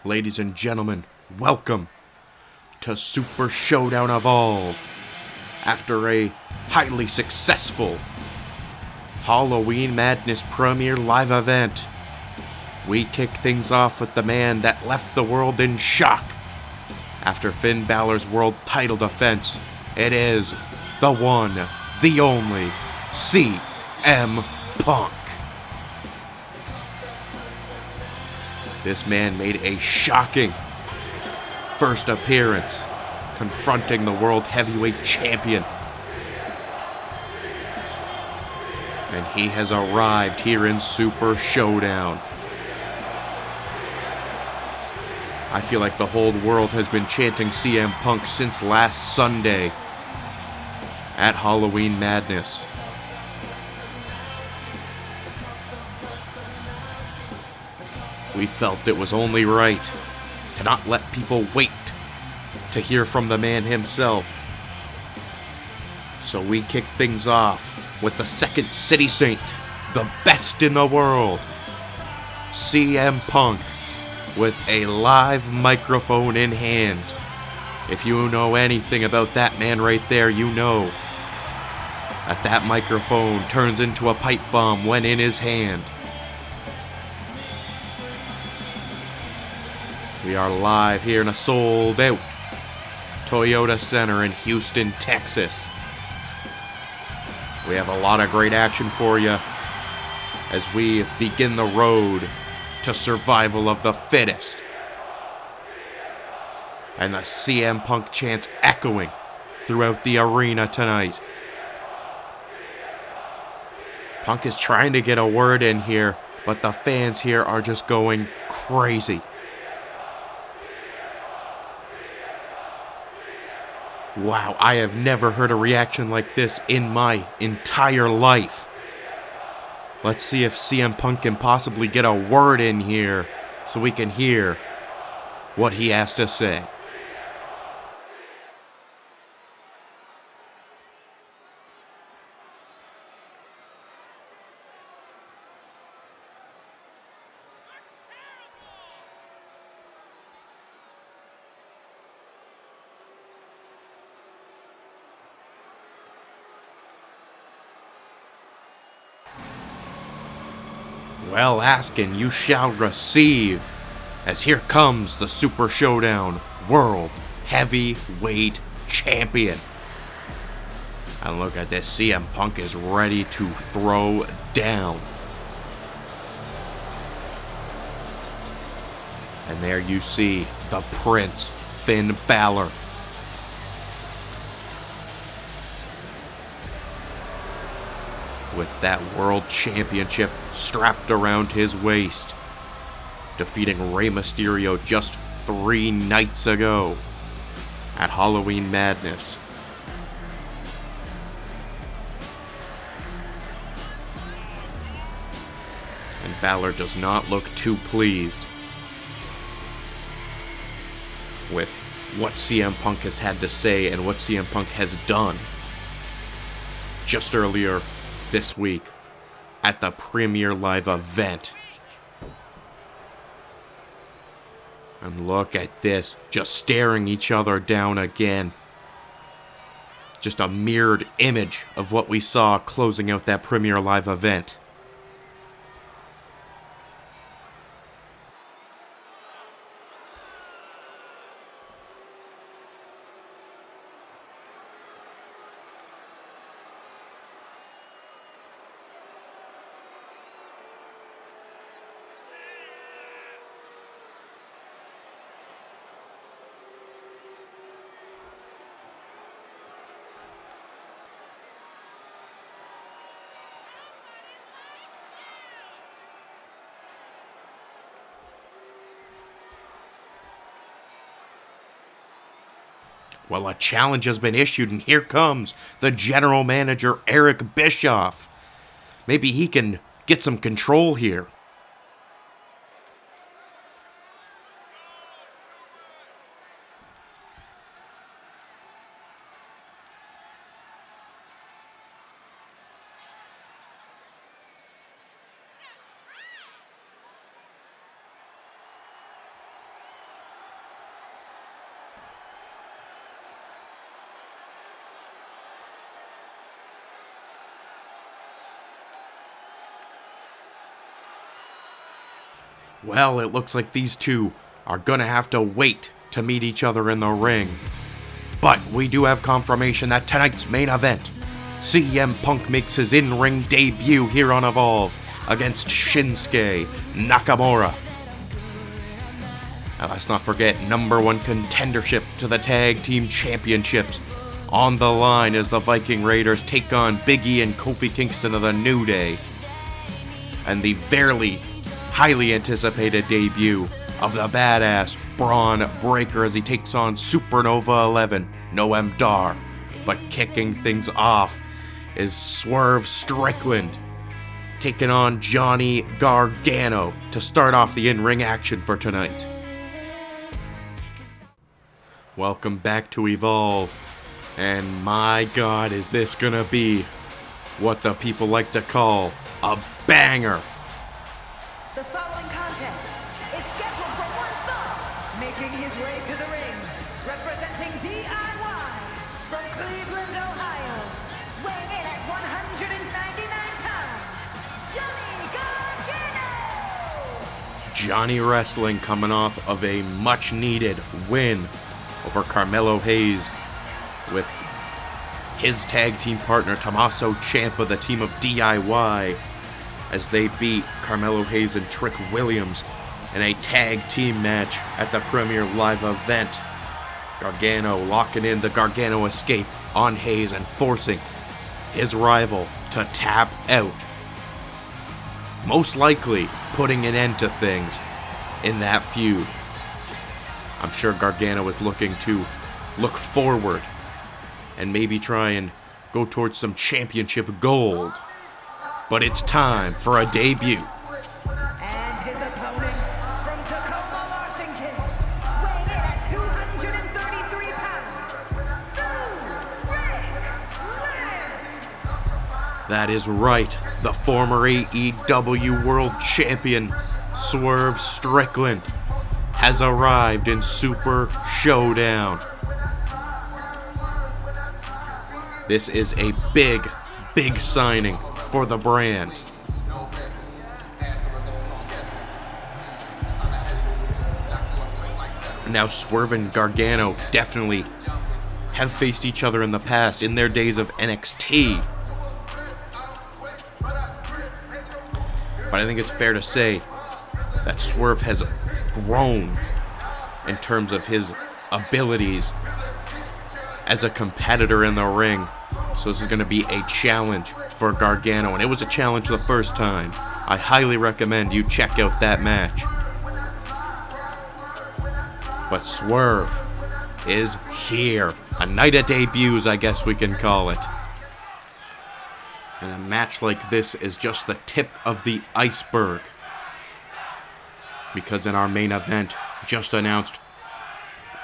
Ladies and gentlemen, welcome to Super Showdown Evolve. After a highly successful Halloween Madness premiere live event, we kick things off with the man that left the world in shock. After Finn Balor's world title defense, it is the one, the only, CM Punk. This man made a shocking first appearance, confronting the World Heavyweight Champion. And he has arrived here in Super Showdown. I feel like the whole world has been chanting CM Punk since last Sunday at Halloween Madness. We felt it was only right to not let people wait to hear from the man himself. So we kicked things off with the second City Saint, the best in the world, CM Punk, with a live microphone in hand. If you know anything about that man right there, you know that microphone turns into a pipe bomb when in his hand. We are live here in a sold-out Toyota Center in Houston, Texas. We have a lot of great action for you as we begin the road to survival of the fittest. And the CM Punk chants echoing throughout the arena tonight. Punk is trying to get a word in here, but the fans here are just going crazy. Wow, I have never heard a reaction like this in my entire life. Let's see if CM Punk can possibly get a word in here so we can hear what he has to say. Well, ask and you shall receive, as here comes the Super Showdown World Heavyweight Champion. And look at this, CM Punk is ready to throw down. And there you see the Prince, Finn Balor. With that World Championship strapped around his waist, defeating Rey Mysterio just 3 nights ago at Halloween Madness. And Balor does not look too pleased with what CM Punk has had to say and what CM Punk has done just earlier this week at the premier live event. And look at this, just staring each other down again. Just a mirrored image of what we saw closing out that premier live event. Well, a challenge has been issued, and here comes the general manager, Eric Bischoff. Maybe he can get some control here. Well, it looks like these two are gonna have to wait to meet each other in the ring. But we do have confirmation that tonight's main event, CM Punk makes his in-ring debut here on Evolve against Shinsuke Nakamura. Now let's not forget #1 contendership to the Tag Team Championships on the line as the Viking Raiders take on Big E and Kofi Kingston of the New Day. And the very highly anticipated debut of the badass Braun Breaker as he takes on Supernova 11, Noam Dar. But kicking things off is Swerve Strickland taking on Johnny Gargano to start off the in-ring action for tonight. Welcome back to Evolve, and my god, is this gonna be what the people like to call a banger. The following contest is scheduled for one fall, making his way to the ring, representing DIY from Cleveland, Ohio, weighing in at 199 pounds, Johnny Gargano! Johnny Wrestling coming off of a much-needed win over Carmelo Hayes with his tag team partner Tommaso Ciampa, the team of DIY, as they beat Carmelo Hayes and Trick Williams in a tag team match at the Premier Live event. Gargano locking in the Gargano escape on Hayes and forcing his rival to tap out, most likely putting an end to things in that feud. I'm sure Gargano is looking to look forward and maybe try and go towards some championship gold. But it's time for a debut. And his opponent from Tacoma, Washington, weighing in at 233 pounds, That is right, the former AEW World Champion Swerve Strickland has arrived in Super Showdown. This is a big signing for the brand. Now Swerve and Gargano definitely have faced each other in the past in their days of NXT. But I think it's fair to say that Swerve has grown in terms of his abilities as a competitor in the ring. So this is going to be a challenge for Gargano, and it was a challenge the first time. I highly recommend you check out that match. But Swerve is here. A night of debuts, I guess we can call it. And a match like this is just the tip of the iceberg. Because in our main event, just announced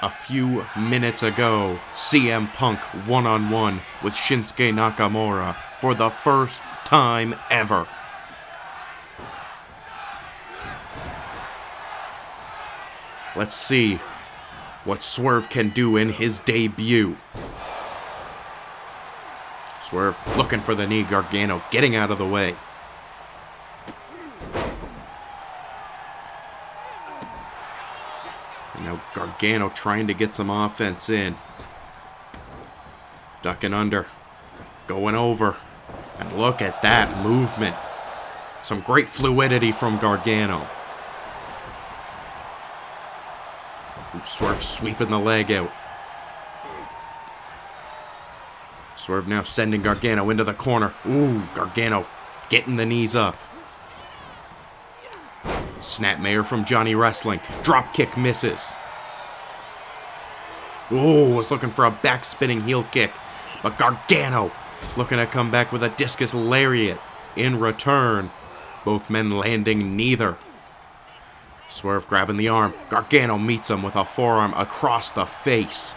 a few minutes ago, CM Punk one-on-one with Shinsuke Nakamura for the first time ever. Let's see what Swerve can do in his debut. Swerve looking for the knee, Gargano getting out of the way. Now Gargano trying to get some offense in. Ducking under. Going over. And look at that movement. Some great fluidity from Gargano. Swerve sweeping the leg out. Swerve now sending Gargano into the corner. Ooh, Gargano getting the knees up. Snapmare from Johnny Wrestling. Drop kick misses. Oh, was looking for a back spinning heel kick. But Gargano looking to come back with a discus lariat in return. Both men landing neither. Swerve grabbing the arm. Gargano meets him with a forearm across the face.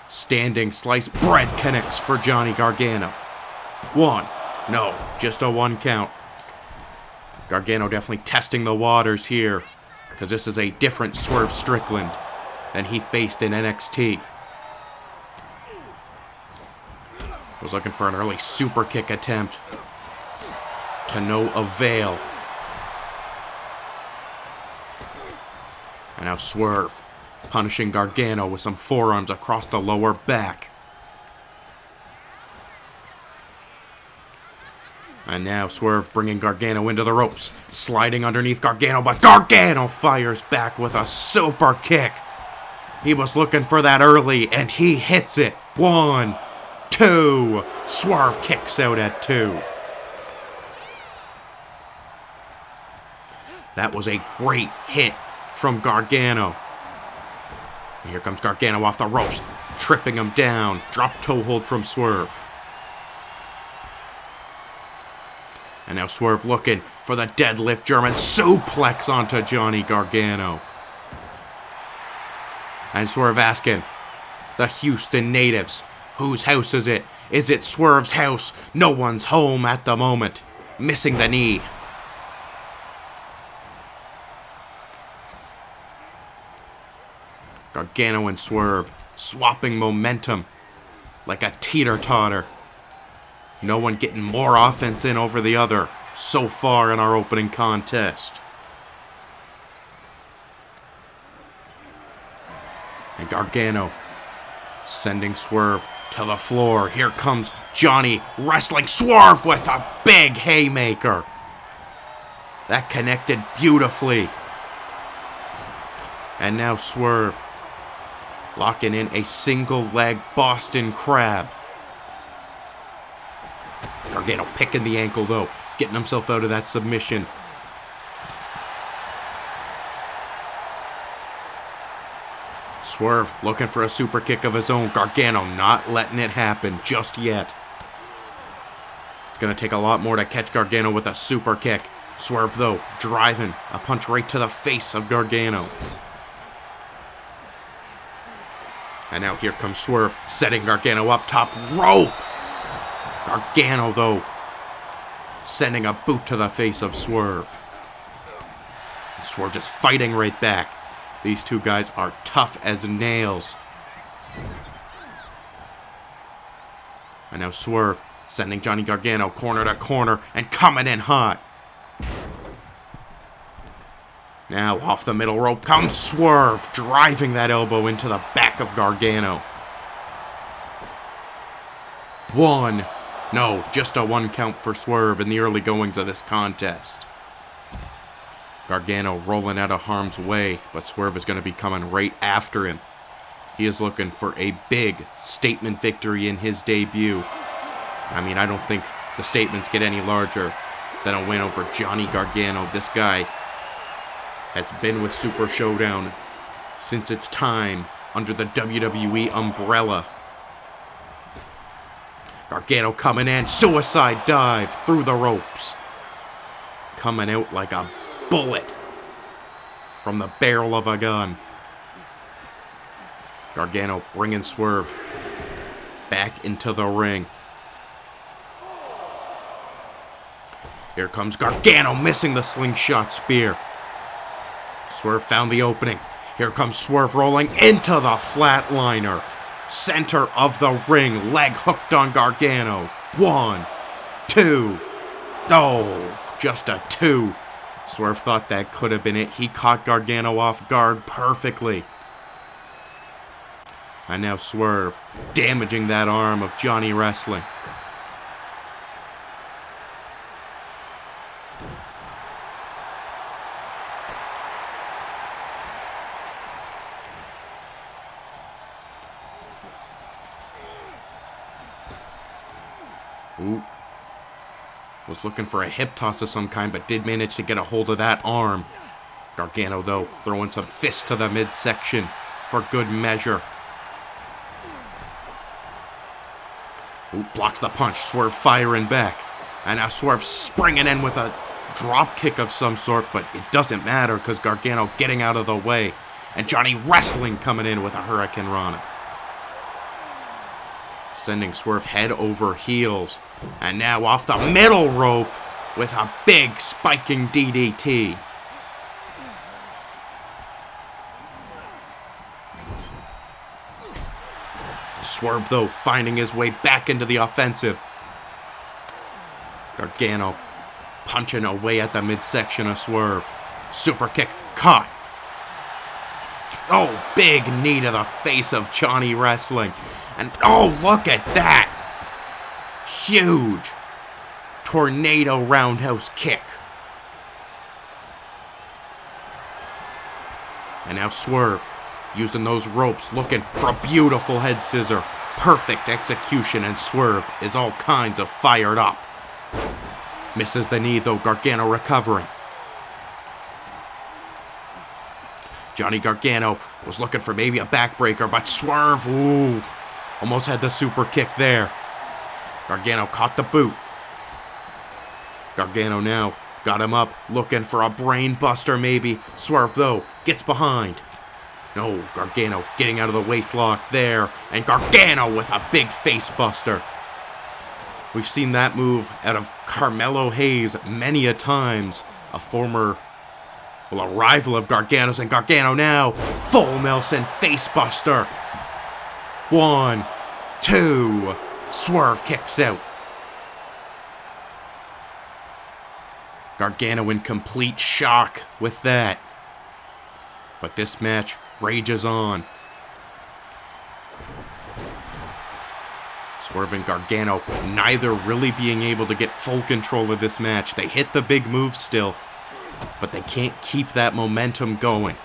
Standing sliced bread connects for Johnny Gargano. One. No, just a one count. Gargano definitely testing the waters here, because this is a different Swerve Strickland than he faced in NXT. Was looking for an early super kick attempt. To no avail. And now Swerve punishing Gargano with some forearms across the lower back. And now Swerve bringing Gargano into the ropes, sliding underneath Gargano, but Gargano fires back with a super kick. He was looking for that early, and he hits it. 1, 2. Swerve kicks out at 2. That was a great hit from Gargano. And here comes Gargano off the ropes, tripping him down. Drop toe hold from Swerve. And now Swerve looking for the deadlift German suplex onto Johnny Gargano. And Swerve asking the Houston natives, whose house is it? Is it Swerve's house? No one's home at the moment. Missing the knee. Gargano and Swerve swapping momentum like a teeter-totter. No one getting more offense in over the other so far in our opening contest. And Gargano sending Swerve to the floor. Here comes Johnny wrestling Swerve with a big haymaker. That connected beautifully. And now Swerve locking in a single leg Boston Crab. Gargano picking the ankle though, getting himself out of that submission. Swerve looking for a super kick of his own. Gargano not letting it happen just yet. It's going to take a lot more to catch Gargano with a super kick. Swerve though, driving a punch right to the face of Gargano. And now here comes Swerve, setting Gargano up top rope. Gargano, though, sending a boot to the face of Swerve. Swerve just fighting right back. These two guys are tough as nails. And now Swerve sending Johnny Gargano corner to corner and coming in hot. Now off the middle rope comes Swerve, driving that elbow into the back of Gargano. 1. No, just a 1 count for Swerve in the early goings of this contest. Gargano rolling out of harm's way, but Swerve is going to be coming right after him. He is looking for a big statement victory in his debut. I mean, I don't think the statements get any larger than a win over Johnny Gargano. This guy has been with Super Showdown since its time under the WWE umbrella. Gargano coming in, suicide dive through the ropes. Coming out like a bullet from the barrel of a gun. Gargano bringing Swerve back into the ring. Here comes Gargano missing the slingshot spear. Swerve found the opening. Here comes Swerve rolling into the flatliner. Center of the ring, leg hooked on Gargano. 1, 2. Oh, just a 2. Swerve thought that could have been it. He caught Gargano off guard perfectly. And now Swerve damaging that arm of Johnny Wrestling. Ooh. Was looking for a hip toss of some kind, but did manage to get a hold of that arm. Gargano, though, throwing some fists to the midsection for good measure. Ooh, blocks the punch. Swerve firing back. And now Swerve springing in with a drop kick of some sort, but it doesn't matter because Gargano getting out of the way. And Johnny Wrestling coming in with a Hurricane Rana. Sending Swerve head over heels. And now off the middle rope with a big spiking DDT. Swerve, though, finding his way back into the offensive. Gargano punching away at the midsection of Swerve. Super kick caught. Oh, big knee to the face of Johnny Wrestling. And oh, look at that. Huge tornado roundhouse kick. And now Swerve, using those ropes, looking for a beautiful head scissor. Perfect execution, and Swerve is all kinds of fired up. Misses the knee though, Gargano recovering. Johnny Gargano was looking for maybe a backbreaker, but Swerve, ooh, almost had the super kick there. Gargano caught the boot. Gargano now got him up, looking for a brain buster maybe. Swerve though, gets behind. No, Gargano getting out of the waistlock there, and Gargano with a big face buster. We've seen that move out of Carmelo Hayes many a times, a rival of Gargano's, and Gargano now, full Nelson face buster. 1, 2, Swerve kicks out. Gargano in complete shock with that. But this match rages on. Swerve and Gargano neither really being able to get full control of this match. They hit the big moves still, but they can't keep that momentum going.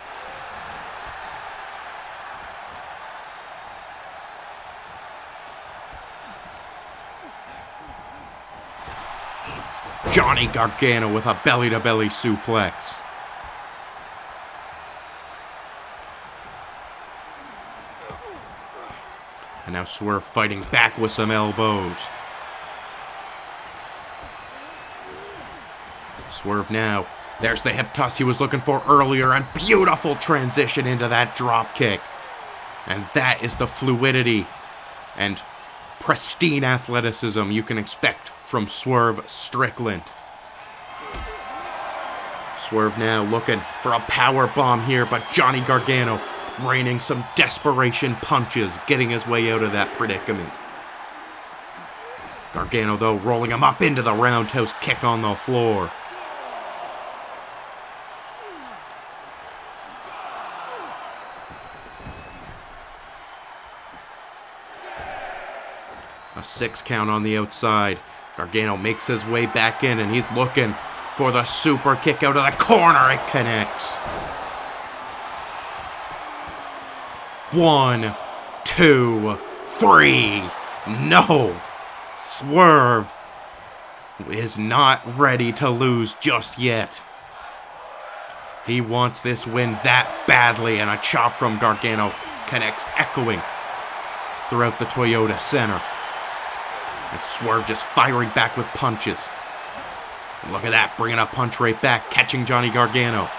Johnny Gargano with a belly-to-belly suplex. And now Swerve fighting back with some elbows. Swerve now. There's the hip toss he was looking for earlier, and beautiful transition into that drop kick. And that is the fluidity and pristine athleticism you can expect from Swerve Strickland. Swerve now looking for a power bomb here, but Johnny Gargano raining some desperation punches, getting his way out of that predicament. Gargano though rolling him up into the roundhouse kick on the floor. A 6 count on the outside. Gargano makes his way back in, and he's looking for the super kick out of the corner. It connects. 1, 2, 3. No! Swerve is not ready to lose just yet. He wants this win that badly, and a chop from Gargano connects, echoing throughout the Toyota Center. And Swerve just firing back with punches. And look at that, bringing a punch right back, catching Johnny Gargano.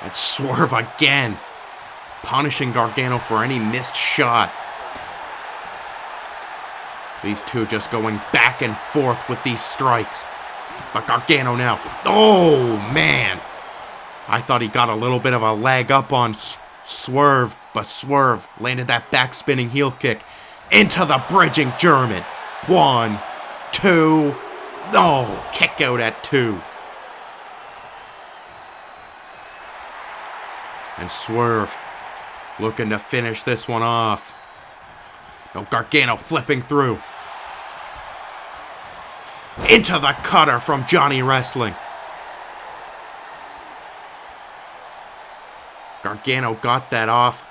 And Swerve again, punishing Gargano for any missed shot. These two just going back and forth with these strikes. But Gargano now, oh man! I thought he got a little bit of a leg up on Swerve, but Swerve landed that back spinning heel kick into the bridging German. 1, 2, no, kick out at 2. And Swerve looking to finish this one off. No, Gargano flipping through. Into the cutter from Johnny Wrestling. Gargano got that off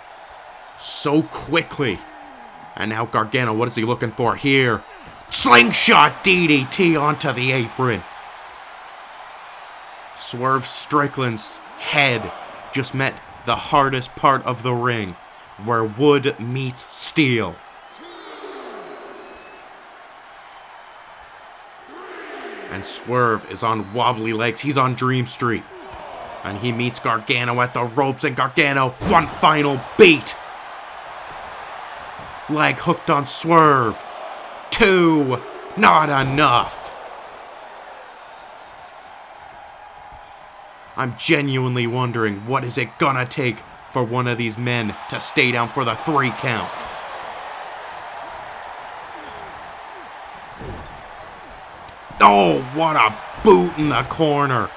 so quickly. And now Gargano, what is he looking for here? Slingshot DDT onto the apron. Swerve Strickland's head just met the hardest part of the ring, where wood meets steel. And Swerve is on wobbly legs. He's on Dream Street. And he meets Gargano at the ropes, and Gargano, one final beat. Leg hooked on Swerve. 2, not enough. I'm genuinely wondering, what is it gonna take for one of these men to stay down for the 3 count? Oh, what a boot in the corner.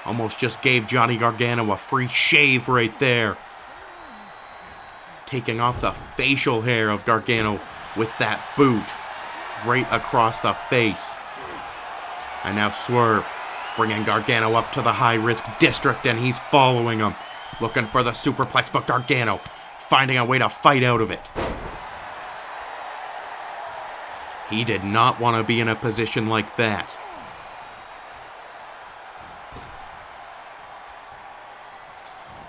Almost just gave Johnny Gargano a free shave right there. Taking off the facial hair of Gargano with that boot right across the face. And now Swerve bringing Gargano up to the high-risk district, and he's following him. Looking for the superplex, but Gargano finding a way to fight out of it. He did not want to be in a position like that.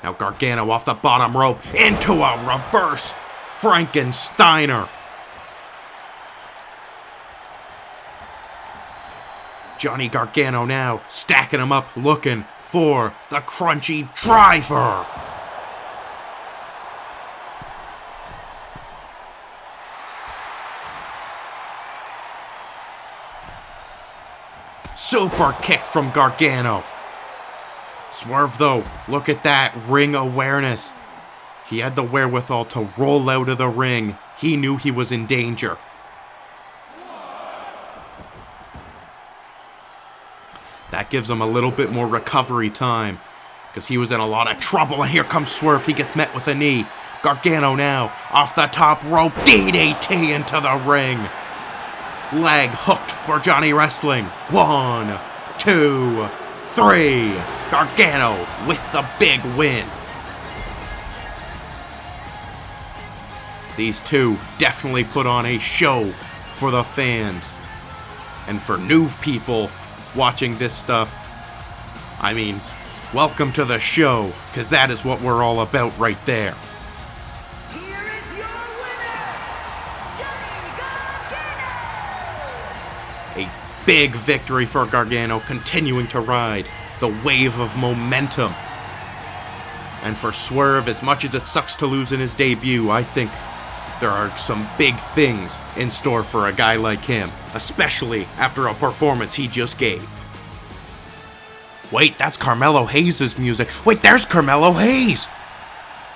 Now Gargano off the bottom rope into a reverse Frankensteiner. Johnny Gargano now stacking him up, looking for the crunchy driver. Super kick from Gargano. Swerve, though, look at that ring awareness. He had the wherewithal to roll out of the ring. He knew he was in danger. That gives him a little bit more recovery time, because he was in a lot of trouble. And here comes Swerve. He gets met with a knee. Gargano now off the top rope. DDT into the ring. Leg hooked for Johnny Wrestling. 1, 2, 3. Gargano with the big win. These two definitely put on a show for the fans. And for new people watching this stuff, I mean, welcome to the show, because that is what we're all about right there. Here is your winner, Johnny Gargano! A big victory for Gargano, continuing to ride the wave of momentum. And for Swerve, as much as it sucks to lose in his debut, I think there are some big things in store for a guy like him, especially after a performance he just gave. Wait, that's Carmelo Hayes' music. Wait, there's Carmelo Hayes!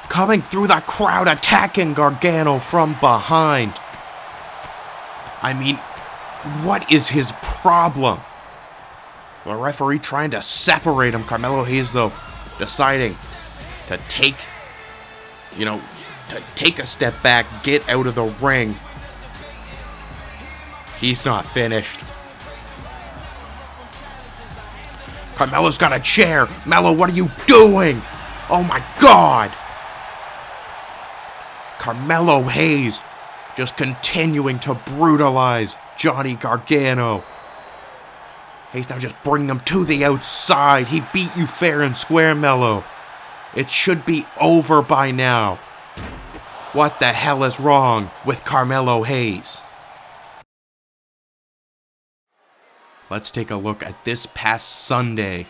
Coming through the crowd, attacking Gargano from behind. I mean, what is his problem? The referee trying to separate him. Carmelo Hayes, though, deciding to take a step back, get out of the ring. He's not finished. Carmelo's got a chair. Melo, what are you doing? Oh my God. Carmelo Hayes just continuing to brutalize Johnny Gargano. Hayes now just bringing him to the outside. He beat you fair and square, Melo. It should be over by now. What the hell is wrong with Carmelo Hayes? Let's take a look at this past Sunday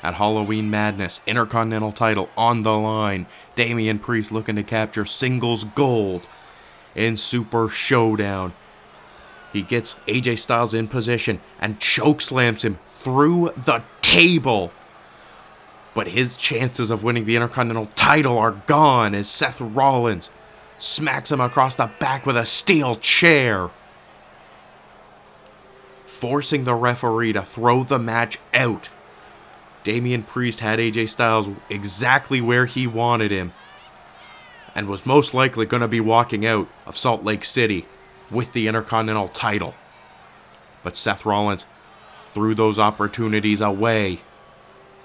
at Halloween Madness. Intercontinental title on the line. Damian Priest looking to capture singles gold in Super Showdown. He gets AJ Styles in position and chokeslams him through the table. But his chances of winning the Intercontinental title are gone as Seth Rollins smacks him across the back with a steel chair, forcing the referee to throw the match out. Damian Priest had AJ Styles exactly where he wanted him, and was most likely going to be walking out of Salt Lake City with the Intercontinental title. But Seth Rollins threw those opportunities away,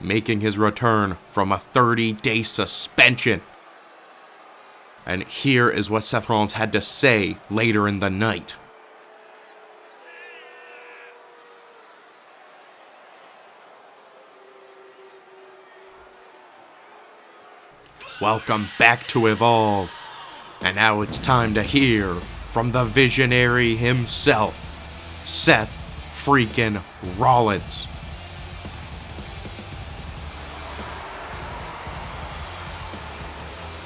making his return from a 30-day suspension. And here is what Seth Rollins had to say later in the night. Welcome back to Evolve. And now it's time to hear from the visionary himself, Seth freaking Rollins.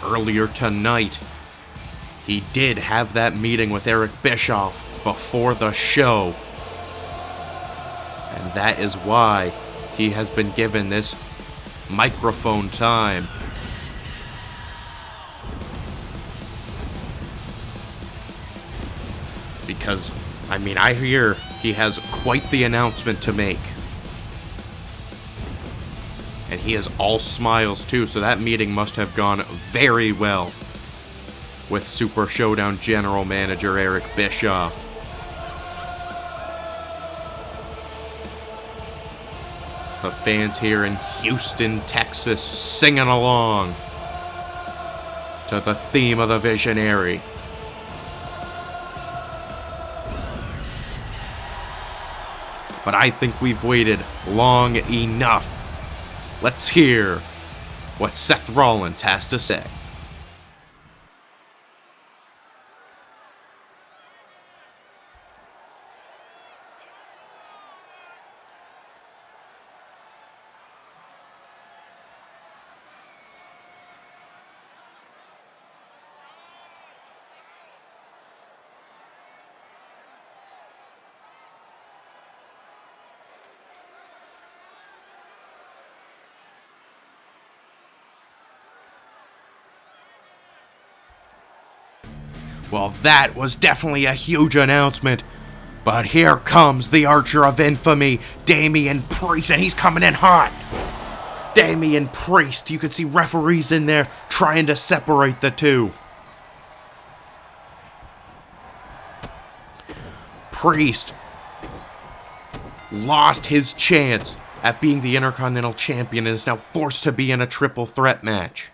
Earlier tonight, he did have that meeting with Eric Bischoff before the show. And that is why he has been given this microphone time. Because I mean, I hear he has quite the announcement to make. And he is all smiles too, so that meeting must have gone very well with Super Showdown General Manager Eric Bischoff. The fans here in Houston, Texas, singing along to the theme of the Visionary. But I think we've waited long enough. Let's hear what Seth Rollins has to say. Well, that was definitely a huge announcement. But here comes the Archer of Infamy, Damian Priest, and he's coming in hot. Damian Priest, you can see referees in there trying to separate the two. Priest lost his chance at being the Intercontinental Champion and is now forced to be in a triple threat match.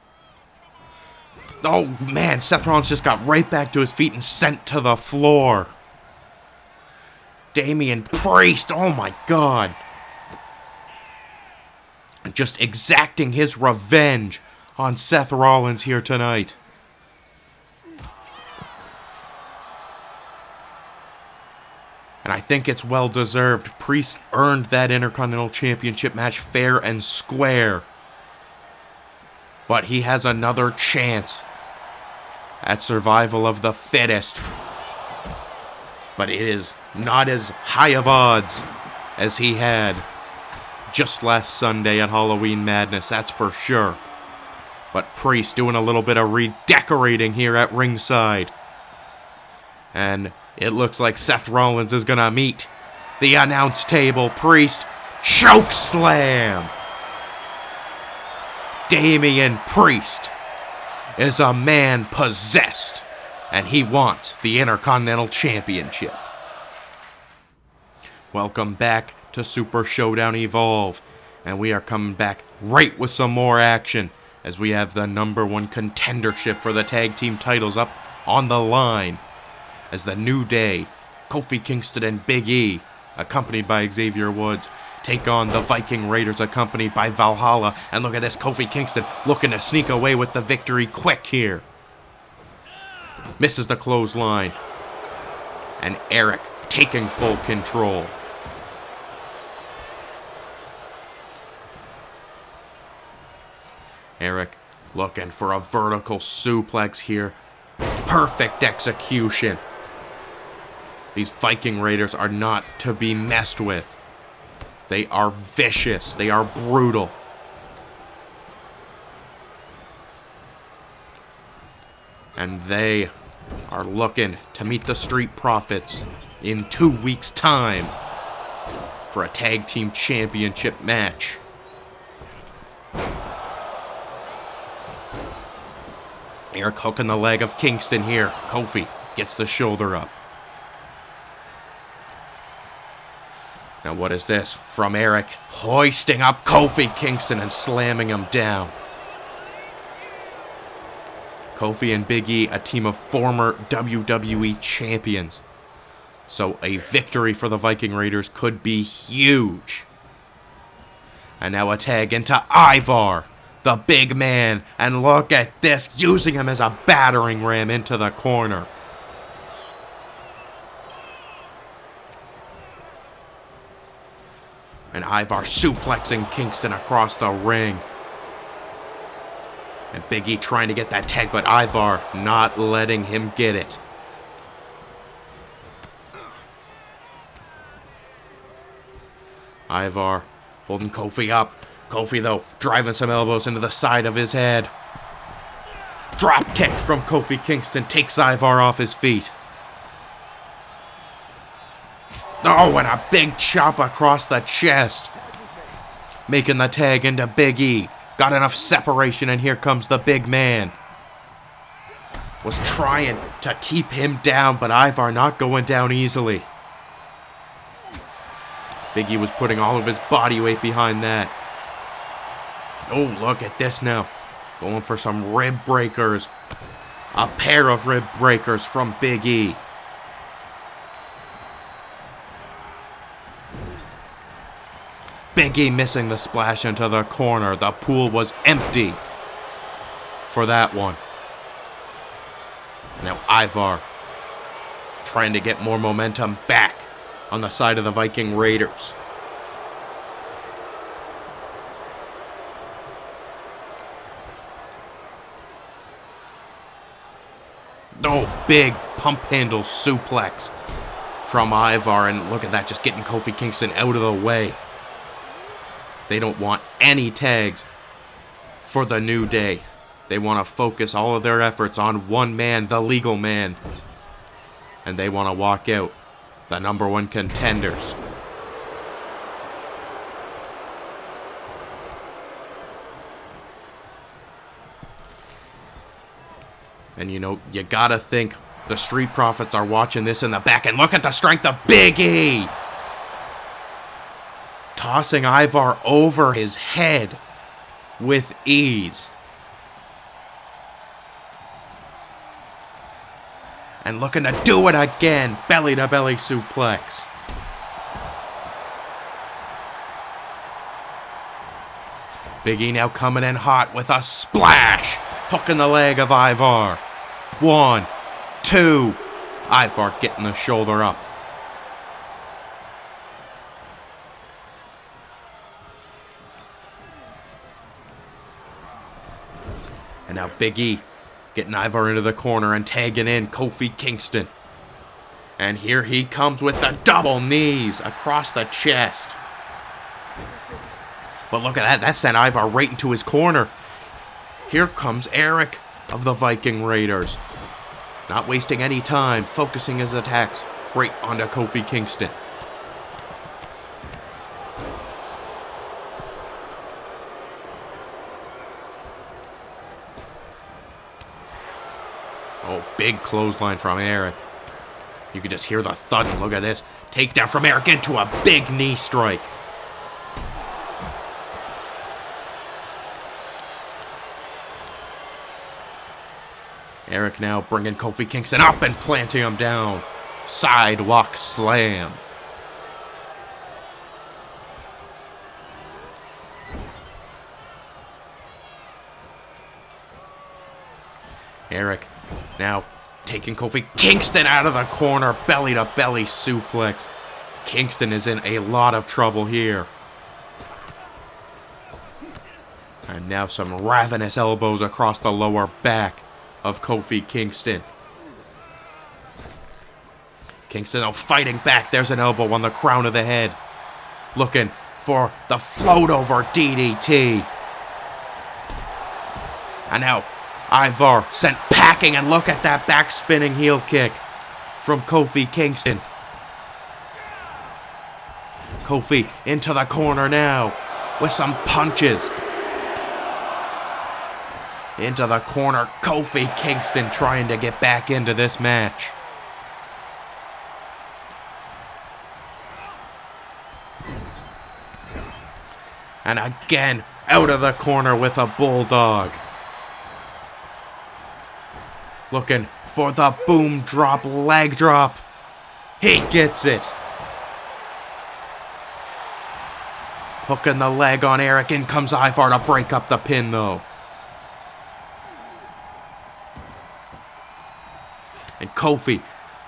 Oh man, Seth Rollins just got right back to his feet and sent to the floor. Damian Priest, oh my god. Just exacting his revenge on Seth Rollins here tonight. And I think it's well deserved. Priest earned that Intercontinental Championship match fair and square. But he has another chance at survival of the fittest. But it is not as high of odds as he had just last Sunday at Halloween Madness, that's for sure. But Priest doing a little bit of redecorating here at ringside. And it looks like Seth Rollins is gonna meet the announce table. Priest choke slam. Damian Priest is a man possessed, and he wants the Intercontinental Championship. Welcome back to Super Showdown Evolve, and we are coming back right with some more action as we have the #1 contendership for the tag team titles up on the line as the New Day, Kofi Kingston and Big E, accompanied by Xavier Woods, take on the Viking Raiders accompanied by Valhalla. And look at this, Kofi Kingston looking to sneak away with the victory quick here. Misses the clothesline. And Eric taking full control. Eric looking for a vertical suplex here. Perfect execution. These Viking Raiders are not to be messed with. They are vicious. They are brutal. And they are looking to meet the Street Profits in 2 weeks' time for a tag team championship match. Eric hooking the leg of Kingston here. Kofi gets the shoulder up. Now what is this? From Eric, hoisting up Kofi Kingston and slamming him down. Kofi and Big E, a team of former WWE champions. So a victory for the Viking Raiders could be huge. And now a tag into Ivar, the big man. And look at this, using him as a battering ram into the corner. And Ivar suplexing Kingston across the ring. And Big E trying to get that tag, but Ivar not letting him get it. Ivar holding Kofi up. Kofi, though, driving some elbows into the side of his head. Drop kick from Kofi Kingston takes Ivar off his feet. Oh, and a big chop across the chest. Making the tag into Big E. Got enough separation, and here comes the big man. Was trying to keep him down, but Ivar not going down easily. Big E was putting all of his body weight behind that. Oh, look at this now. Going for some rib breakers. A pair of rib breakers from Big E. Big E missing the splash into the corner. The pool was empty for that one. Now Ivar trying to get more momentum back on the side of the Viking Raiders. Oh, big pump handle suplex from Ivar. And look at that, just getting Kofi Kingston out of the way. They don't want any tags for the New Day. They want to focus all of their efforts on one man, the legal man. And they want to walk out the #1 contenders. And you know, you gotta think the Street Profits are watching this in the back. And look at the strength of Big E! Tossing Ivar over his head with ease. And looking to do it again. Belly to belly suplex. Big E now coming in hot with a splash. Hooking the leg of Ivar. 1, 2. Ivar getting the shoulder up. And now Big E getting Ivar into the corner and tagging in Kofi Kingston. And here he comes with the double knees across the chest. But look at that. That sent Ivar right into his corner. Here comes Eric of the Viking Raiders. Not wasting any time, focusing his attacks right onto Kofi Kingston. Oh, big clothesline from Eric. You could just hear the thud, and look at this. Takedown from Eric into a big knee strike. Eric now bringing Kofi Kingston up and planting him down. Sidewalk slam. Eric now taking Kofi Kingston out of the corner. Belly to belly suplex. Kingston is in a lot of trouble here. And now some ravenous elbows across the lower back of Kofi Kingston. Kingston now fighting back. There's an elbow on the crown of the head. Looking for the float over DDT. And now Ivar sent packing, and look at that back spinning heel kick from Kofi Kingston. Kofi into the corner now with some punches. Into the corner, Kofi Kingston trying to get back into this match. And again, out of the corner with a bulldog. Looking for the boom drop, leg drop. He gets it. Hooking the leg on Eric. In comes Ivar to break up the pin though. And Kofi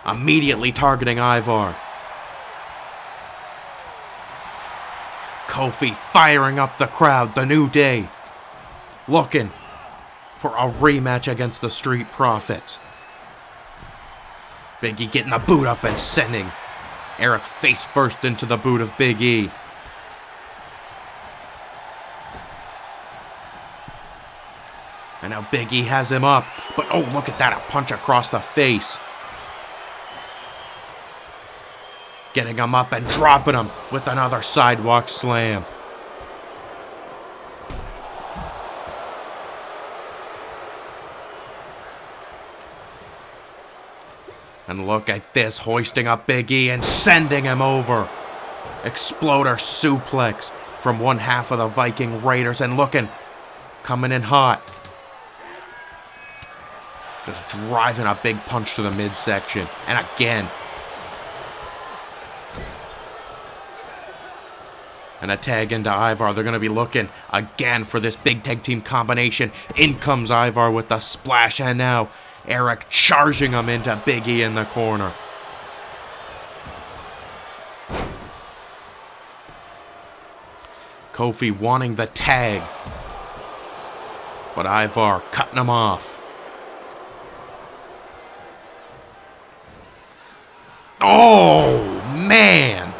immediately targeting Ivar. Kofi firing up the crowd, the New Day. Looking for a rematch against the Street Profits. Big E getting the boot up and sending Eric face first into the boot of Big E. And now Big E has him up. But oh, look at that, a punch across the face. Getting him up and dropping him with another sidewalk slam. And look at this, hoisting up Big E and sending him over. Exploder suplex from one half of the Viking Raiders, and coming in hot. Just driving a big punch to the midsection. And again. And a tag into Ivar. They're going to be looking again for this big tag team combination. In comes Ivar with the splash, and now Eric charging him into Big E in the corner. Kofi wanting the tag, but Ivar cutting him off. Oh, man!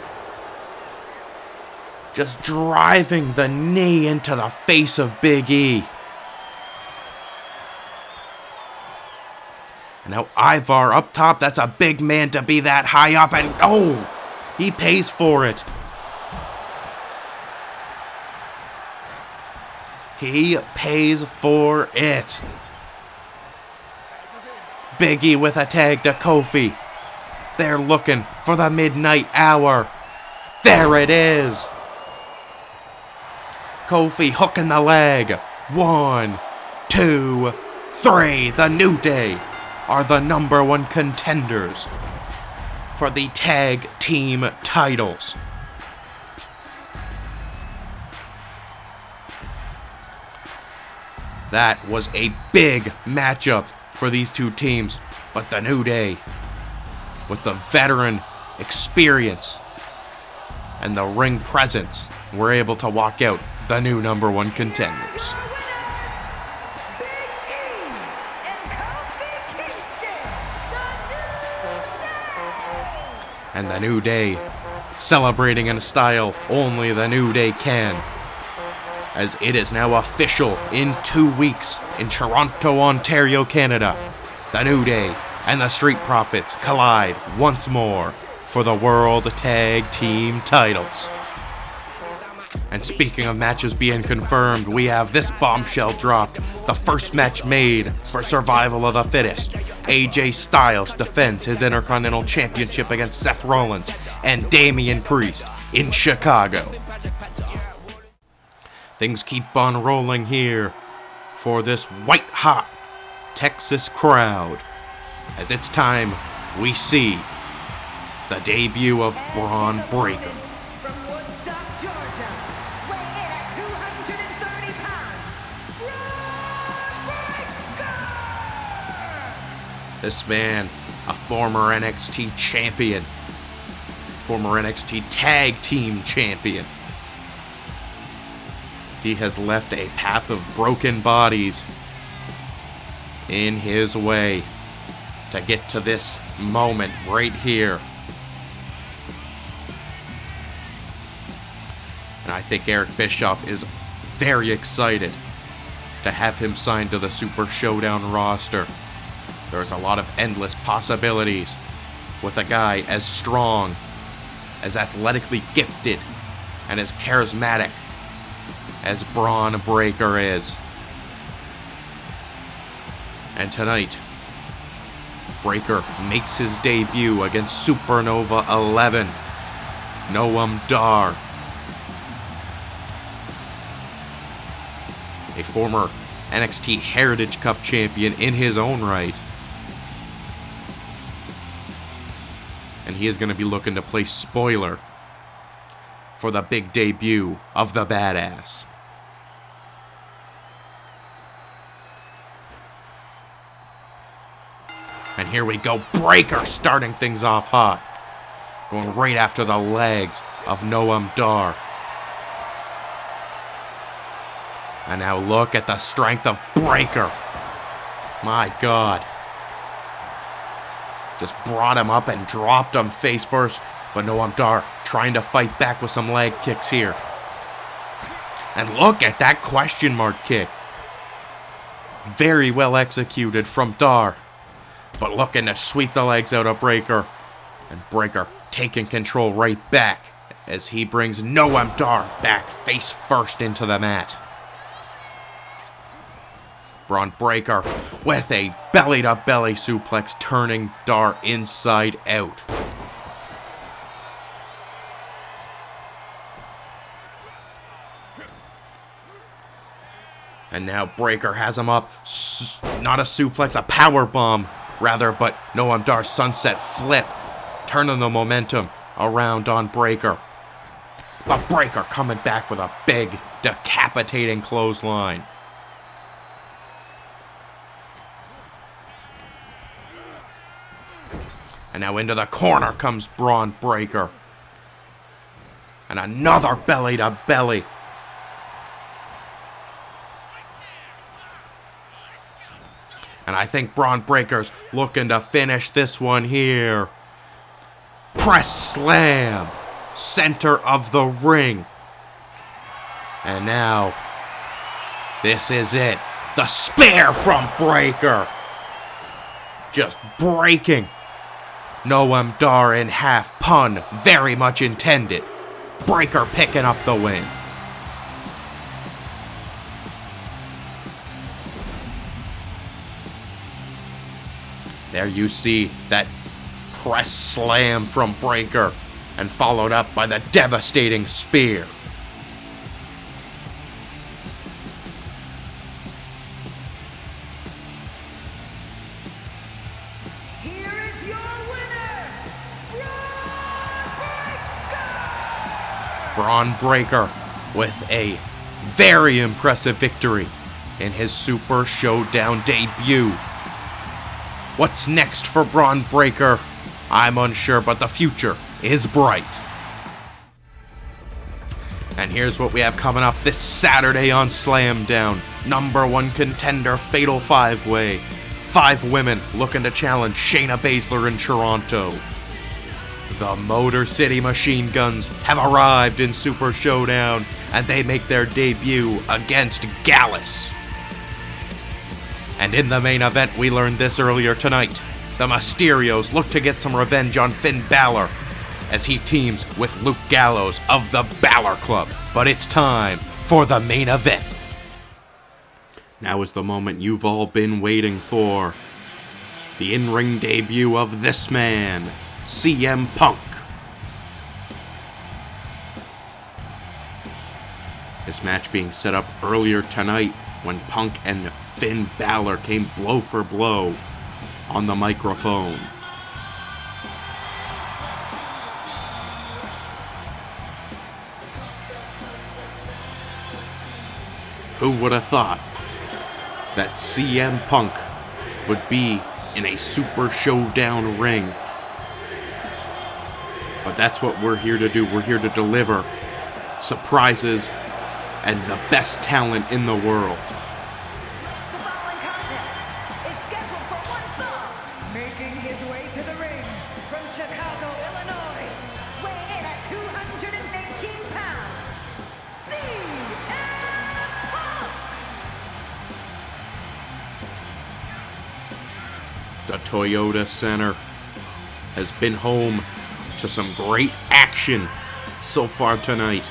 Just driving the knee into the face of Big E. And now Ivar up top. That's a big man to be that high up. And oh, he pays for it. He pays for it. Big E with a tag to Kofi. They're looking for the midnight hour. There it is. Kofi hooking the leg. 1, 2, 3. The New Day are the #1 contenders for the tag team titles. That was a big matchup for these two teams, but the New Day, with the veteran experience and the ring presence, were able to walk out the new #1 contenders. And the New Day celebrating in a style only the New Day can, as it is now official in 2 weeks in Toronto, Ontario, Canada. The New Day and the Street Profits collide once more for the World Tag Team titles. And speaking of matches being confirmed, we have this bombshell dropped. The first match made for Survival of the Fittest. AJ Styles defends his Intercontinental Championship against Seth Rollins and Damian Priest in Chicago. Things keep on rolling here for this white-hot Texas crowd, as it's time we see the debut of Braun Breaker. From Woodstock, Georgia, weighing in at 230 pounds, Braun Breaker! This man, a former NXT champion, former NXT Tag Team champion. He has left a path of broken bodies in his way to get to this moment right here. And I think Eric Bischoff is very excited to have him signed to the Super Showdown roster. There's a lot of endless possibilities with a guy as strong, as athletically gifted, and as charismatic as Braun Breaker is. And tonight, Breaker makes his debut against Supernova 11, Noam Dar, a former NXT Heritage Cup champion in his own right. And he is going to be looking to play spoiler for the big debut of the Badass. And here we go, Breaker starting things off hot. Going right after the legs of Noam Dar. And now look at the strength of Breaker. My God. Just brought him up and dropped him face first. But Noam Dar trying to fight back with some leg kicks here. And look at that question mark kick. Very well executed from Dar. But looking to sweep the legs out of Breaker. And Breaker taking control right back as he brings Noam Dar back face first into the mat. Braun Breaker with a belly-to-belly suplex, turning Dar inside out. And now Breaker has him up. Not a suplex, a power bomb, rather, but Noam Dar's sunset flip, turning the momentum around on Breaker. But Breaker coming back with a big, decapitating clothesline. And now into the corner comes Braun Breaker. And another belly-to-belly. And I think Braun Breaker's looking to finish this one here. Press slam. Center of the ring. And now, this is it. The spear from Breaker. Just breaking Noam Dar in half. Pun very much intended. Breaker picking up the win. There you see that press slam from Breaker, and followed up by the devastating spear. Here is your winner, Braun Breaker with a very impressive victory in his Super Showdown debut. What's next for Braun Breaker? I'm unsure, but the future is bright. And here's what we have coming up this Saturday on Slamdown. #1 contender Fatal 5-Way. 5 women looking to challenge Shayna Baszler in Toronto. The Motor City Machine Guns have arrived in Super Showdown, and they make their debut against Gallus. And in the main event, we learned this earlier tonight. The Mysterios look to get some revenge on Finn Balor as he teams with Luke Gallows of the Balor Club. But it's time for the main event. Now is the moment you've all been waiting for. The in-ring debut of this man, CM Punk. This match being set up earlier tonight when Punk and Finn Balor came blow for blow on the microphone. Who would have thought that CM Punk would be in a Super Showdown ring? But that's what we're here to do. We're here to deliver surprises and the best talent in the world. making his way to the ring from Chicago, Illinois, weighing in at 218 pounds, CM Punk! The Toyota Center has been home to some great action so far tonight.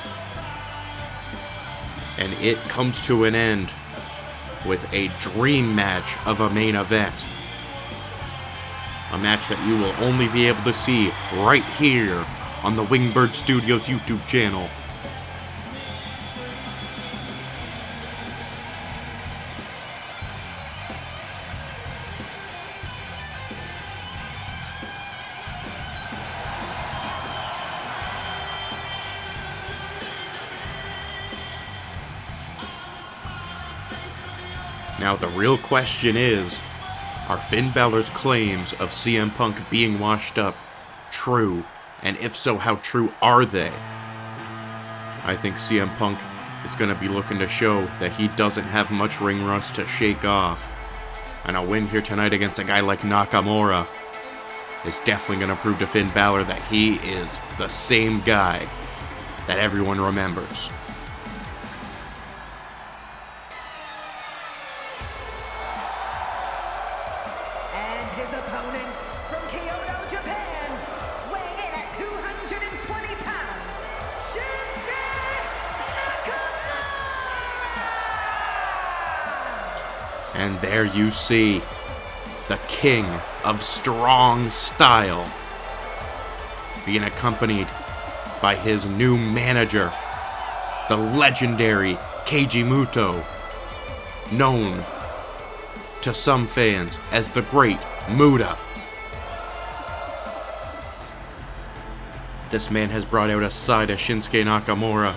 And it comes to an end with a dream match of a main event. A match that you will only be able to see right here on the Wingbird Studios YouTube channel. Now the real question is, are Finn Balor's claims of CM Punk being washed up true? And if so, how true are they? I think CM Punk is going to be looking to show that he doesn't have much ring rust to shake off. And a win here tonight against a guy like Nakamura is definitely going to prove to Finn Balor that he is the same guy that everyone remembers. And his opponent from Kyoto, Japan, weighing in at 200 And there you see the king of strong style being accompanied by his new manager, the legendary Keiji Muto, known to some fans as the Great Muta. This man has brought out a side of Shinsuke Nakamura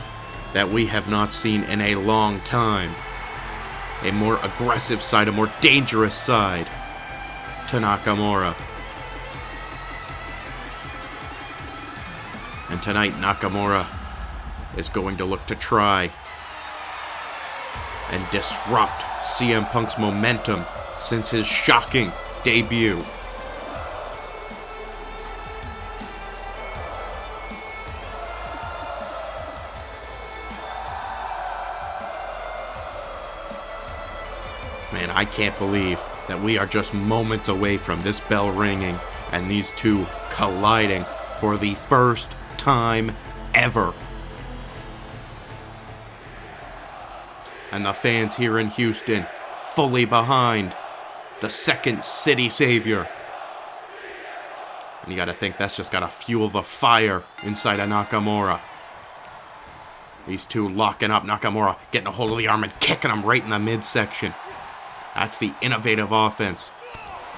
that we have not seen in a long time. A more aggressive side, a more dangerous side to Nakamura. And tonight, Nakamura is going to look to try and disrupt CM Punk's momentum since his shocking debut. Man, I can't believe that we are just moments away from this bell ringing and these two colliding for the first time ever. And the fans here in Houston fully behind the second city savior. And you gotta think that's just gotta fuel the fire inside of Nakamura. These two locking up, Nakamura getting a hold of the arm and kicking him right in the midsection. That's the innovative offense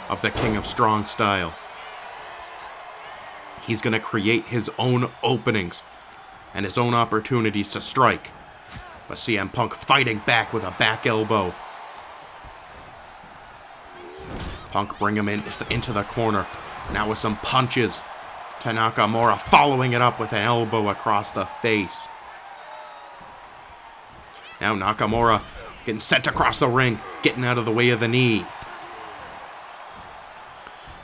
of the King of Strong Style. He's going to create his own openings and his own opportunities to strike. But CM Punk fighting back with a back elbow. Punk bring him into the corner. Now with some punches to Nakamura, following it up with an elbow across the face. Now Nakamura getting sent across the ring, getting out of the way of the knee.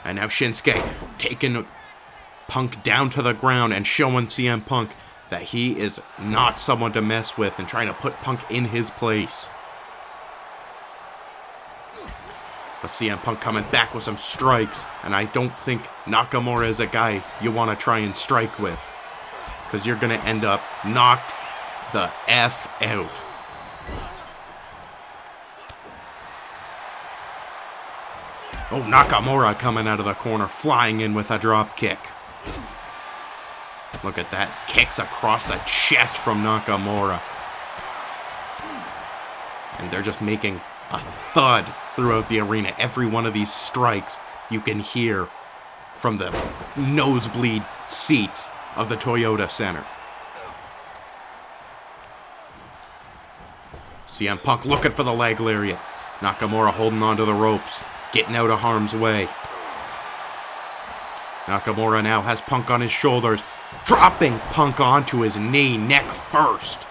And now Shinsuke taking Punk down to the ground and showing CM Punk that he is not someone to mess with and trying to put Punk in his place. But CM Punk coming back with some strikes, and I don't think Nakamura is a guy you want to try and strike with, because you're going to end up knocked the F out. Oh, Nakamura coming out of the corner, flying in with a drop kick. Look at that. Kicks across the chest from Nakamura. And they're just making a thud throughout the arena. Every one of these strikes you can hear from the nosebleed seats of the Toyota Center. CM Punk looking for the leg lariat. Nakamura holding onto the ropes, getting out of harm's way. Nakamura now has Punk on his shoulders, dropping Punk onto his knee, neck first.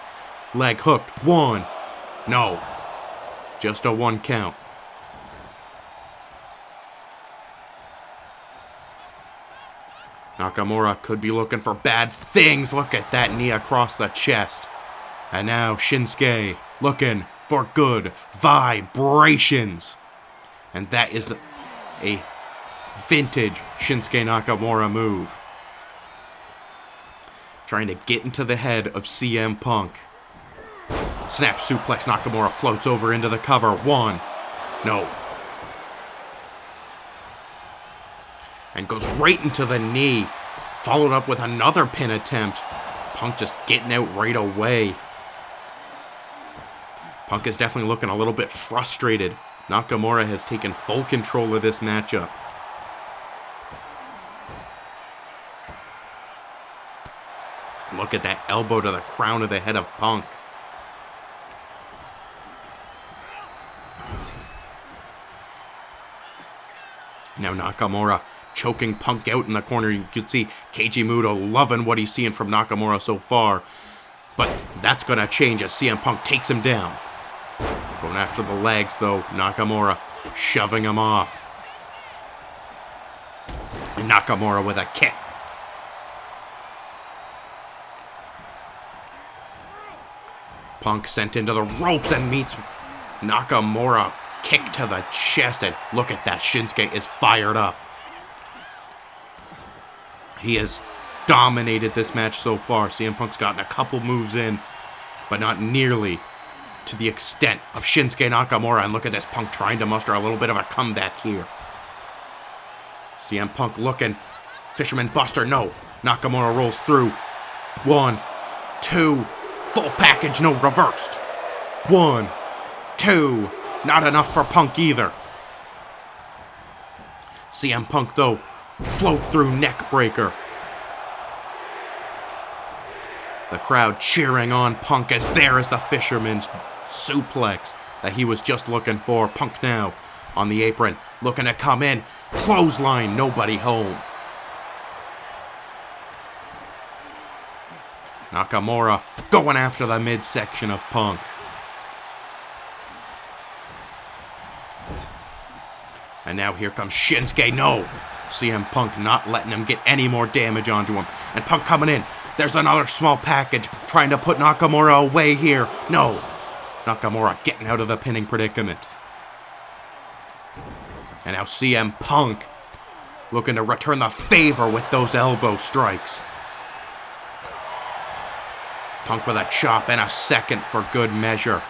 Leg hooked. One. No. Just a 1 count. Nakamura could be looking for bad things. Look at that knee across the chest. And now Shinsuke looking for good vibrations. And that is a vintage Shinsuke Nakamura move. Trying to get into the head of CM Punk. Snap suplex, Nakamura floats over into the cover. One. No. And goes right into the knee. Followed up with another pin attempt. Punk just getting out right away. Punk is definitely looking a little bit frustrated. Nakamura has taken full control of this matchup. Look at that elbow to the crown of the head of Punk. Now Nakamura choking Punk out in the corner. You can see Keiji Muto loving what he's seeing from Nakamura so far. But that's going to change as CM Punk takes him down. Going after the legs, though. Nakamura shoving him off. And Nakamura with a kick. Punk sent into the ropes and meets Nakamura. Kick to the chest. And look at that. Shinsuke is fired up. He has dominated this match so far. CM Punk's gotten a couple moves in, but not nearly to the extent of Shinsuke Nakamura. And look at this, Punk trying to muster a little bit of a comeback here. CM Punk looking. Fisherman Buster, no. Nakamura rolls through. 1, 2, full package, no, reversed. 1, 2, not enough for Punk either. CM Punk, though, float through neck breaker. The crowd cheering on Punk as there is the Fisherman's suplex that he was just looking for. Punk now on the apron, looking to come in. Clothesline, nobody home. Nakamura going after the midsection of Punk. And now here comes Shinsuke. No! CM Punk not letting him get any more damage onto him. And Punk coming in. There's another small package trying to put Nakamura away here. No! Nakamura getting out of the pinning predicament. And now CM Punk looking to return the favor with those elbow strikes. Punk with a chop and a second for good measure.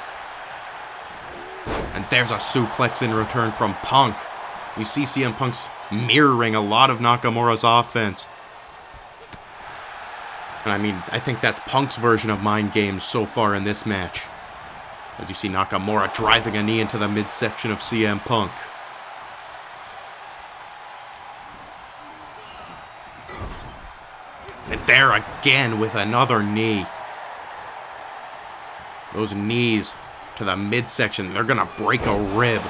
And there's a suplex in return from Punk. You see CM Punk's mirroring a lot of Nakamura's offense. And I mean, I think that's Punk's version of mind games so far in this match. As you see Nakamura driving a knee into the midsection of CM Punk. And there again with another knee. Those knees to the midsection, they're gonna break a rib.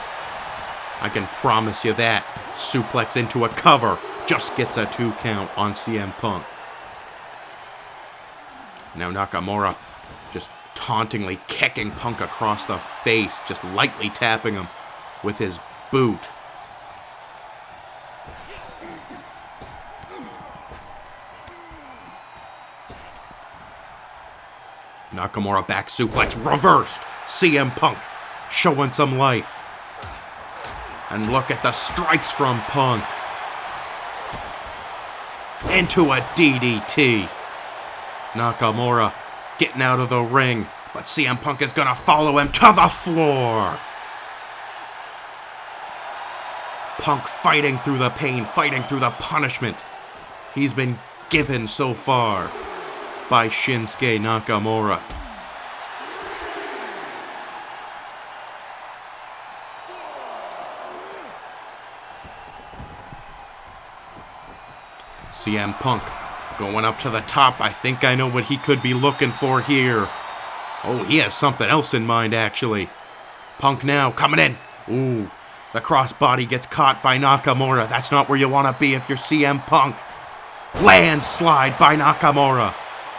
I can promise you that. Suplex into a cover. Just gets a 2 count on CM Punk. Now Nakamura just tauntingly kicking Punk across the face. Just lightly tapping him with his boot. Nakamura back suplex. Reversed. CM Punk showing some life. And look at the strikes from Punk. Into a DDT. Nakamura getting out of the ring. But CM Punk is going to follow him to the floor. Punk fighting through the pain, fighting through the punishment he's been given so far by Shinsuke Nakamura. CM Punk going up to the top. I think I know what he could be looking for here. Oh, he has something else in mind, actually. Punk now coming in. Ooh, the crossbody gets caught by Nakamura. That's not where you want to be if you're CM Punk. Landslide by Nakamura.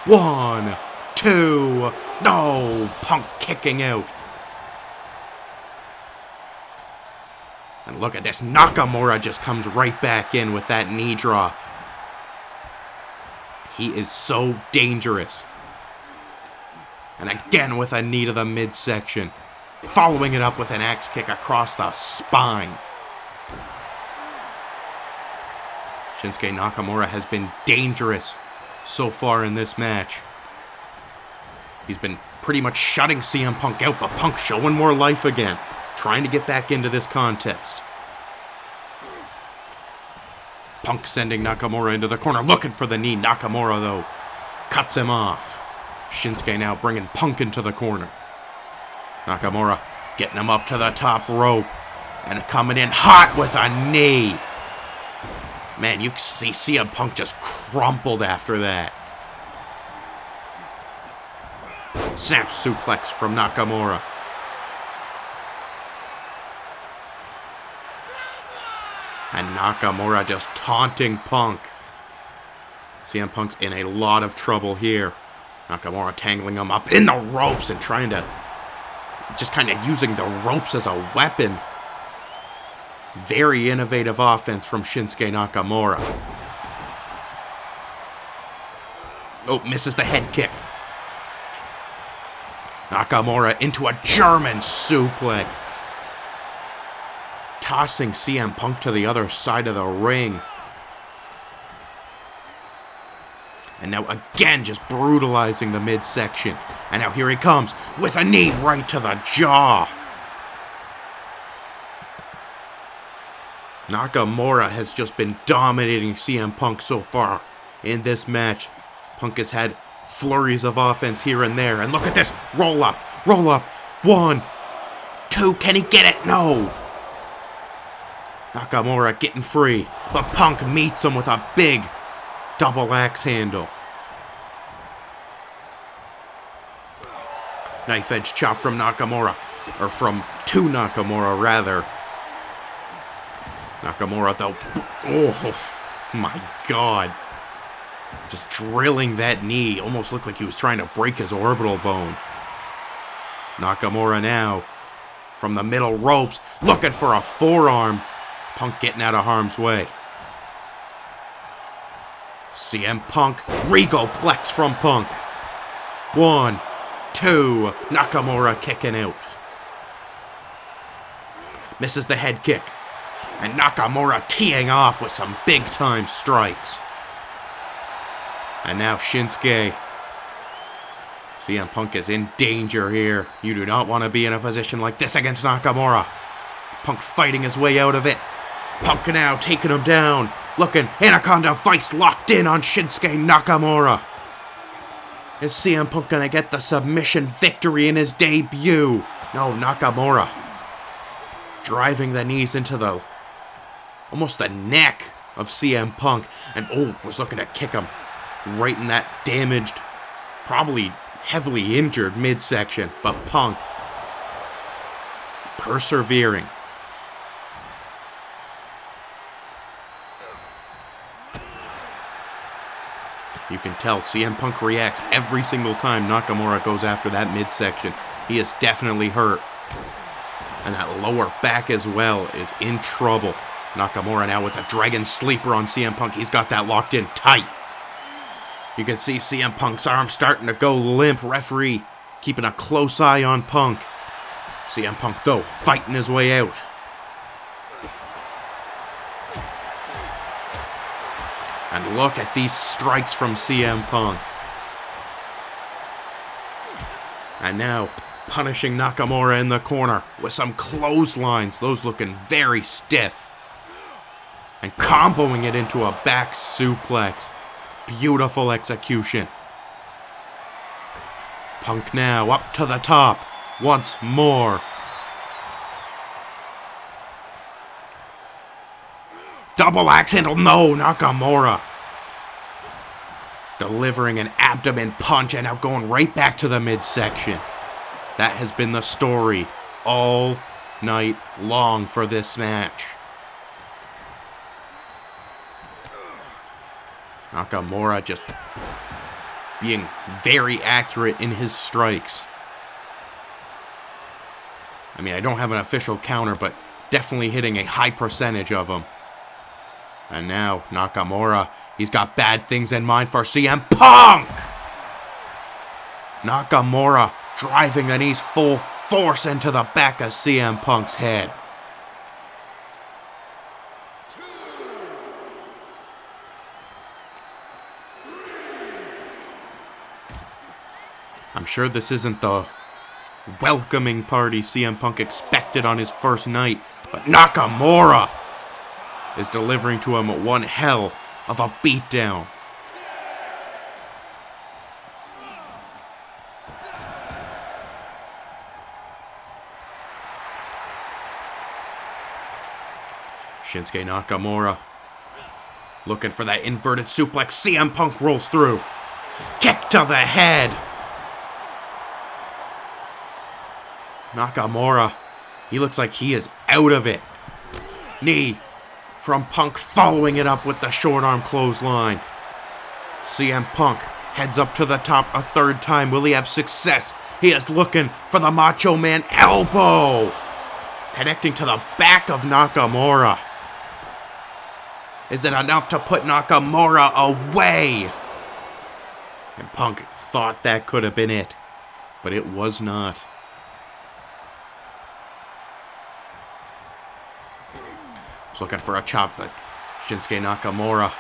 1, 2, no! Punk kicking out. And look at this. Nakamura just comes right back in with that knee drop. He is so dangerous. And again with a knee to the midsection. Following it up with an axe kick across the spine. Shinsuke Nakamura has been dangerous so far in this match. He's been pretty much shutting CM Punk out, but Punk showing more life again. Trying to get back into this contest. Punk sending Nakamura into the corner, looking for the knee. Nakamura, though, cuts him off. Shinsuke now bringing Punk into the corner. Nakamura getting him up to the top rope. And coming in hot with a knee. Man, you can see CM Punk just crumpled after that. Snap suplex from Nakamura. And Nakamura just taunting Punk. CM Punk's in a lot of trouble here. Nakamura tangling him up in the ropes and trying to... just kind of using the ropes as a weapon. Very innovative offense from Shinsuke Nakamura. Oh, misses the head kick. Nakamura into a German suplex. Tossing CM Punk to the other side of the ring. And now again just brutalizing the midsection. And now here he comes with a knee right to the jaw. Nakamura has just been dominating CM Punk so far in this match. Punk has had flurries of offense here and there. And look at this. Roll up. Roll up. 1, 2. Can he get it? No. Nakamura getting free. But Punk meets him with a big double axe handle. Knife edge chop from Nakamura. Or to Nakamura, rather. Nakamura, though. Oh, my God. Just drilling that knee. Almost looked like he was trying to break his orbital bone. Nakamura now from the middle ropes. Looking for a forearm. Punk getting out of harm's way. CM Punk. Regoplex from Punk. 1, 2. Nakamura kicking out. Misses the head kick. And Nakamura teeing off with some big-time strikes. And now Shinsuke. CM Punk is in danger here. You do not want to be in a position like this against Nakamura. Punk fighting his way out of it. Punk now taking him down. Looking, Anaconda Vice locked in on Shinsuke Nakamura. Is CM Punk going to get the submission victory in his debut? No, Nakamura. Driving the knees into almost the neck of CM Punk. And was looking to kick him right in that damaged, probably heavily injured midsection. But Punk persevering. You can tell CM Punk reacts every single time Nakamura goes after that midsection. He is definitely hurt. And that lower back as well is in trouble. Nakamura now with a dragon sleeper on CM Punk. He's got that locked in tight. You can see CM Punk's arm starting to go limp. Referee keeping a close eye on Punk. CM Punk, though, fighting his way out. And look at these strikes from CM Punk. And now punishing Nakamura in the corner with some clotheslines. Those looking very stiff. And comboing it into a back suplex. Beautiful execution. Punk now up to the top once more. Double axe handle. No, Nakamura. Delivering an abdomen punch and now going right back to the midsection. That has been the story all night long for this match. Nakamura just being very accurate in his strikes. I mean, I don't have an official counter, but definitely hitting a high percentage of them. And now, Nakamura, he's got bad things in mind for CM Punk! Nakamura driving the knees full force into the back of CM Punk's head. I'm sure this isn't the welcoming party CM Punk expected on his first night, but Nakamura is delivering to him one hell of a beatdown. Shinsuke Nakamura looking for that inverted suplex. CM Punk rolls through. Kick to the head. Nakamura, he looks like he is out of it. Knee from Punk, following it up with the short arm clothesline. CM Punk heads up to the top a third time. Will he have success? He is looking for the Macho Man elbow. Connecting to the back of Nakamura. Is it enough to put Nakamura away? And Punk thought that could have been it, but it was not. Looking for a chop, but Shinsuke Nakamura.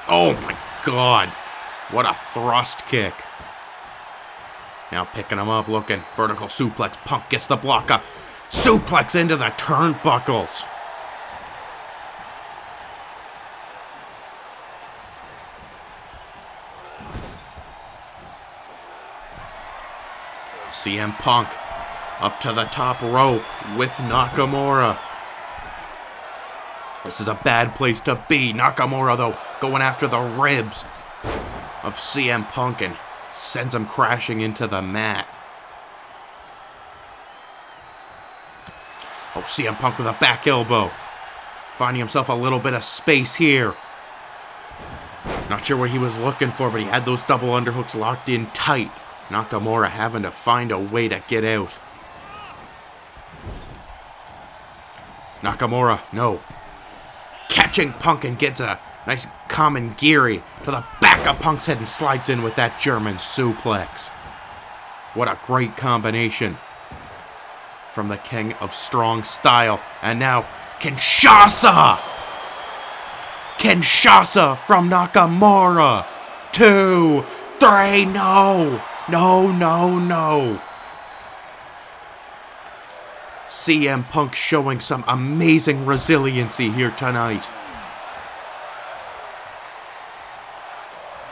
Oh my God. What a thrust kick. Now picking him up, looking. Vertical suplex. Punk gets the block up. Suplex into the turnbuckles. CM Punk up to the top rope with Nakamura. This is a bad place to be. Nakamura, though, going after the ribs of CM Punk and sends him crashing into the mat. Oh, CM Punk with a back elbow. Finding himself a little bit of space here. Not sure what he was looking for, but he had those double underhooks locked in tight. Nakamura having to find a way to get out. Nakamura, no. Catching Punk and gets a nice Kamengiri to the back of Punk's head and slides in with that German suplex. What a great combination from the King of Strong Style. And now Kinshasa! Kinshasa from Nakamura. 2, 3, no! No, no, no. CM Punk showing some amazing resiliency here tonight.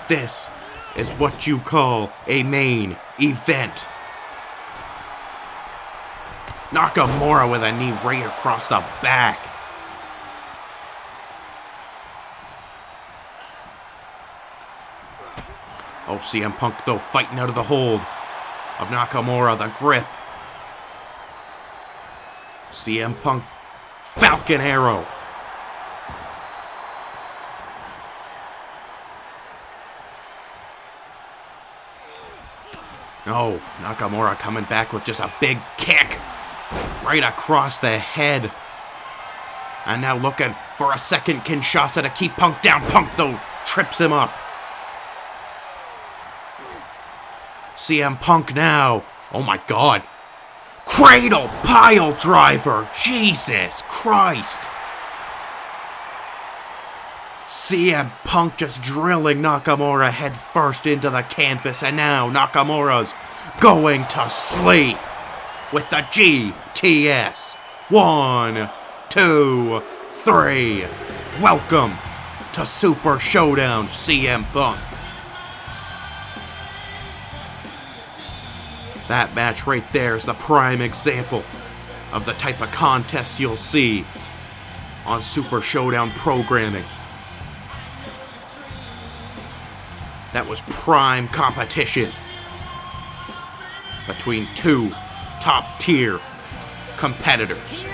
This is what you call a main event. Nakamura with a knee right across the back. Oh, CM Punk, though, fighting out of the hold of Nakamura, the grip. CM Punk, Falcon Arrow. No, Nakamura coming back with just a big kick right across the head. And now looking for a second Kinshasa to keep Punk down. Punk, though, trips him up. CM Punk now. Oh my God. Cradle pile driver. Jesus Christ. CM Punk just drilling Nakamura head first into the canvas. And now Nakamura's going to sleep with the GTS. 1, 2, 3. Welcome to Super Showdown, CM Punk. That match right there is the prime example of the type of contests you'll see on Super Showdown programming. That was prime competition between two top-tier competitors.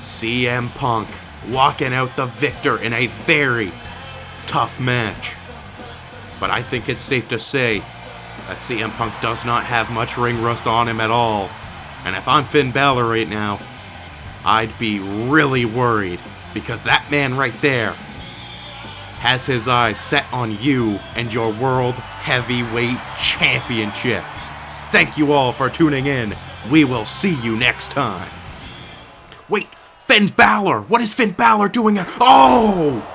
CM Punk walking out the victor in a very tough match. But I think it's safe to say that CM Punk does not have much ring rust on him at all. And if I'm Finn Balor right now, I'd be really worried, because that man right there has his eyes set on you and your World Heavyweight Championship. Thank you all for tuning in. We will see you next time. Wait, Finn Balor! What is Finn Balor doing? Oh!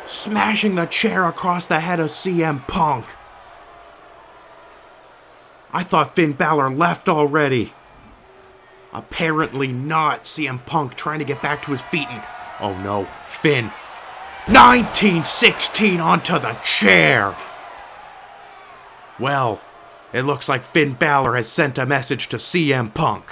Smashing the chair across the head of CM Punk. I thought Finn Balor left already. Apparently not. CM Punk trying to get back to his feet and... oh no, Finn. 1916 onto the chair. Well, it looks like Finn Balor has sent a message to CM Punk.